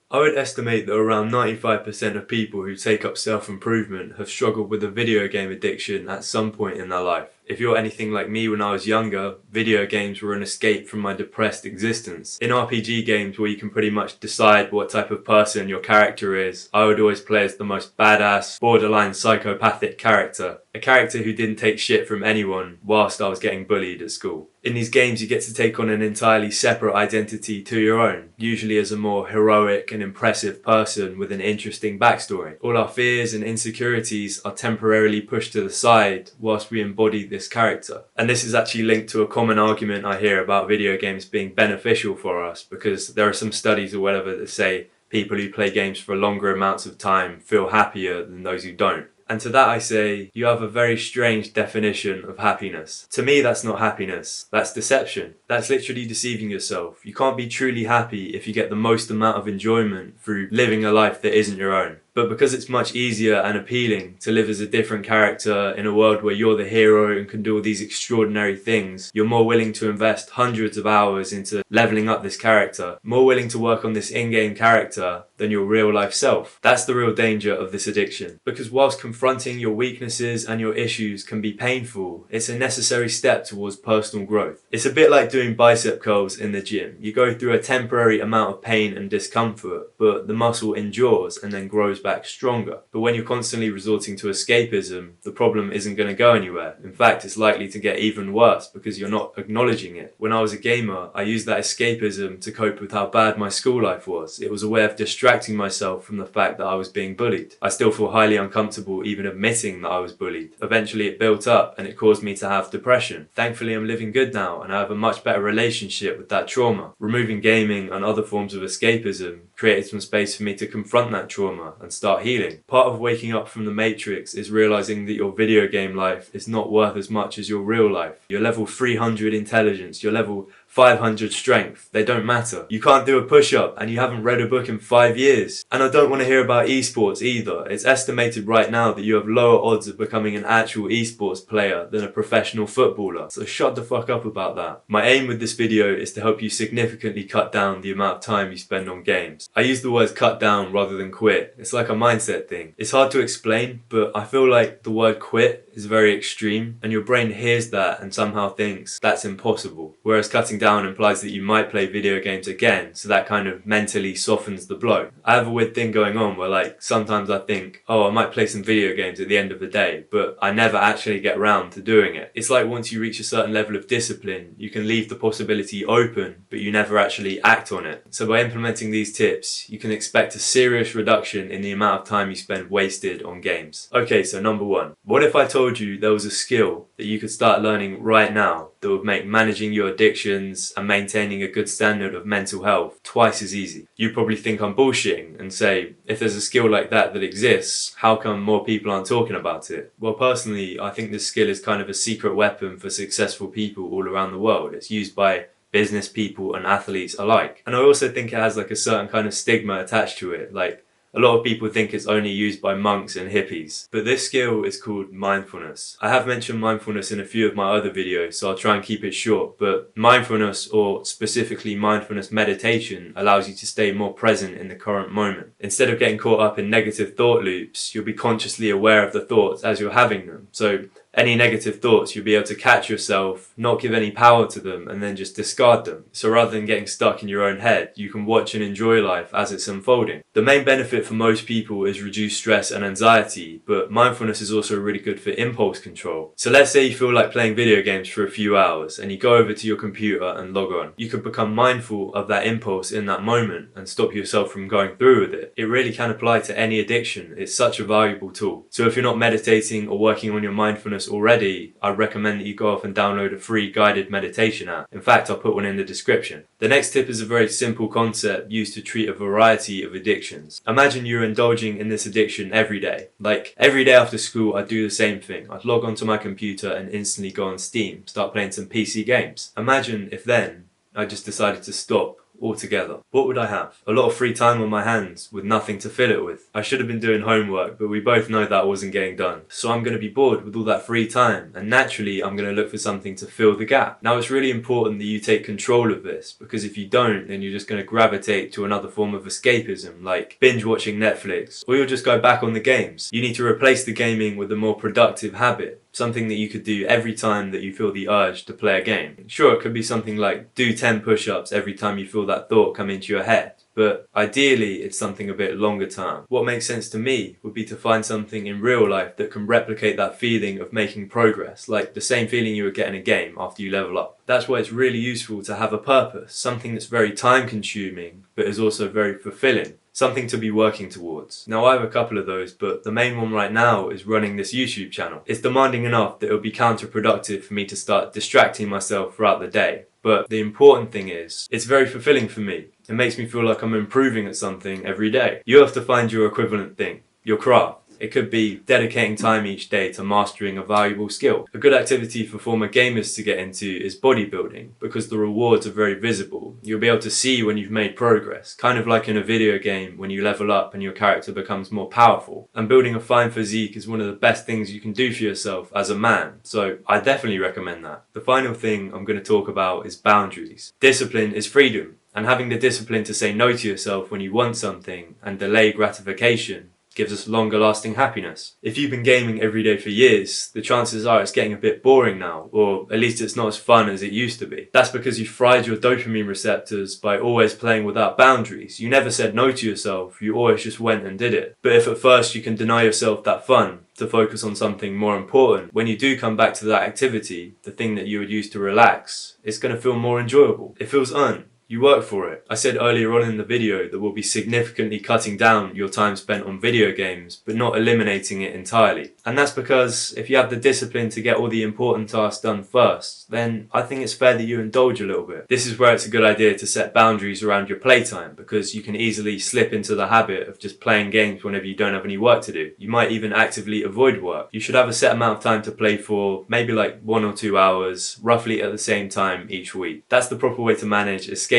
I would estimate that around 95% of people who take up self-improvement have struggled with a video game addiction at some point in their life. If you're anything like me when I was younger, video games were an escape from my depressed existence. In RPG games where you can pretty much decide what type of person your character is, I would always play as the most badass, borderline psychopathic character. A character who didn't take shit from anyone whilst I was getting bullied at school. In these games you get to take on an entirely separate identity to your own, usually as a more heroic and impressive person with an interesting backstory. All our fears and insecurities are temporarily pushed to the side whilst we embody this character. And this is actually linked to a common argument I hear about video games being beneficial for us, because there are some studies or whatever that say people who play games for longer amounts of time feel happier than those who don't. And to that I say, you have a very strange definition of happiness. To me, that's not happiness. That's deception. That's literally deceiving yourself. You can't be truly happy if you get the most amount of enjoyment through living a life that isn't your own. But because it's much easier and appealing to live as a different character in a world where you're the hero and can do all these extraordinary things, you're more willing to invest hundreds of hours into leveling up this character, more willing to work on this in-game character than your real life self. That's the real danger of this addiction. Because whilst confronting your weaknesses and your issues can be painful, it's a necessary step towards personal growth. It's a bit like doing bicep curls in the gym. You go through a temporary amount of pain and discomfort, but the muscle endures and then grows back stronger. But when you're constantly resorting to escapism, the problem isn't going to go anywhere. In fact, it's likely to get even worse because you're not acknowledging it. When I was a gamer, I used that escapism to cope with how bad my school life was. It was a way of distracting myself from the fact that I was being bullied. I still feel highly uncomfortable even admitting that I was bullied. Eventually it built up and it caused me to have depression. Thankfully I'm living good now and I have a much better relationship with that trauma. Removing gaming and other forms of escapism created some space for me to confront that trauma and start healing. Part of waking up from the matrix is realizing that your video game life is not worth as much as your real life. Your level 300 intelligence, your level 500 strength, they don't matter. You can't do a push-up and you haven't read a book in 5 years. And I don't want to hear about esports either. It's estimated right now that you have lower odds of becoming an actual esports player than a professional footballer. So shut the fuck up about that. My aim with this video is to help you significantly cut down the amount of time you spend on games. I use the word cut down rather than quit. It's like a mindset thing. It's hard to explain, but I feel like the word quit is very extreme and your brain hears that and somehow thinks that's impossible. Whereas cutting down implies that you might play video games again, so that kind of mentally softens the blow. I have a weird thing going on where like sometimes I think, oh, I might play some video games at the end of the day, but I never actually get around to doing it. It's like once you reach a certain level of discipline, you can leave the possibility open, but you never actually act on it. So by implementing these tips, you can expect a serious reduction in the amount of time you spend wasted on games. Okay, so number one, what if I told you there was a skill that you could start learning right now that would make managing your addictions and maintaining a good standard of mental health twice as easy? You probably think I'm bullshitting and say, if there's a skill like that that exists, how come more people aren't talking about it? Well, personally, I think this skill is kind of a secret weapon for successful people all around the world. It's used by business people and athletes alike. And I also think it has like a certain kind of stigma attached to it. Like, a lot of people think it's only used by monks and hippies. But this skill is called mindfulness. I have mentioned mindfulness in a few of my other videos, so I'll try and keep it short. But mindfulness, or specifically mindfulness meditation, allows you to stay more present in the current moment. Instead of getting caught up in negative thought loops, you'll be consciously aware of the thoughts as you're having them. So any negative thoughts, you'll be able to catch yourself, not give any power to them, and then just discard them. So rather than getting stuck in your own head, you can watch and enjoy life as it's unfolding. The main benefit for most people is reduced stress and anxiety, but mindfulness is also really good for impulse control. So let's say you feel like playing video games for a few hours, and you go over to your computer and log on. You could become mindful of that impulse in that moment and stop yourself from going through with it. It really can apply to any addiction. It's such a valuable tool. So if you're not meditating or working on your mindfulness already, I recommend that you go off and download a free guided meditation app. In fact, I'll put one in the description. The next tip is a very simple concept used to treat a variety of addictions. Imagine you're indulging in this addiction every day. Like, every day after school, I'd do the same thing. I'd log onto my computer and instantly go on Steam, start playing some PC games. Imagine if then I just decided to stop altogether. What would I have? A lot of free time on my hands with nothing to fill it with. I should have been doing homework, but we both know that wasn't getting done. So I'm going to be bored with all that free time, and naturally I'm going to look for something to fill the gap. Now it's really important that you take control of this, because if you don't, then you're just going to gravitate to another form of escapism, like binge watching Netflix, or you'll just go back on the games. You need to replace the gaming with a more productive habit. Something that you could do every time that you feel the urge to play a game. Sure, it could be something like do 10 push-ups every time you feel that thought come into your head. But ideally, it's something a bit longer term. What makes sense to me would be to find something in real life that can replicate that feeling of making progress, like the same feeling you would get in a game after you level up. That's why it's really useful to have a purpose, something that's very time consuming, but is also very fulfilling. Something to be working towards. Now I have a couple of those, but the main one right now is running this YouTube channel. It's demanding enough that it would be counterproductive for me to start distracting myself throughout the day. But the important thing is, it's very fulfilling for me. It makes me feel like I'm improving at something every day. You have to find your equivalent thing, your craft. It could be dedicating time each day to mastering a valuable skill. A good activity for former gamers to get into is bodybuilding, because the rewards are very visible. You'll be able to see when you've made progress, kind of like in a video game when you level up and your character becomes more powerful. And building a fine physique is one of the best things you can do for yourself as a man, so I definitely recommend that. The final thing I'm going to talk about is boundaries. Discipline is freedom, and having the discipline to say no to yourself when you want something and delay gratification gives us longer lasting happiness. If you've been gaming every day for years, the chances are it's getting a bit boring now, or at least it's not as fun as it used to be. That's because you fried your dopamine receptors by always playing without boundaries. You never said no to yourself, you always just went and did it. But if at first you can deny yourself that fun to focus on something more important, when you do come back to that activity, the thing that you would use to relax, it's going to feel more enjoyable. It feels earned. You work for it. I said earlier on in the video that we'll be significantly cutting down your time spent on video games, but not eliminating it entirely. And that's because if you have the discipline to get all the important tasks done first, then I think it's fair that you indulge a little bit. This is where it's a good idea to set boundaries around your playtime, because you can easily slip into the habit of just playing games whenever you don't have any work to do. You might even actively avoid work. You should have a set amount of time to play for, maybe like 1 or 2 hours, roughly at the same time each week. That's the proper way to manage escapism.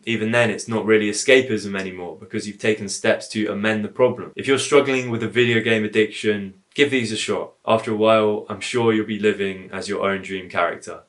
Even then, it's not really escapism anymore, because you've taken steps to amend the problem. If you're struggling with a video game addiction, give these a shot. After a while, I'm sure you'll be living as your own dream character.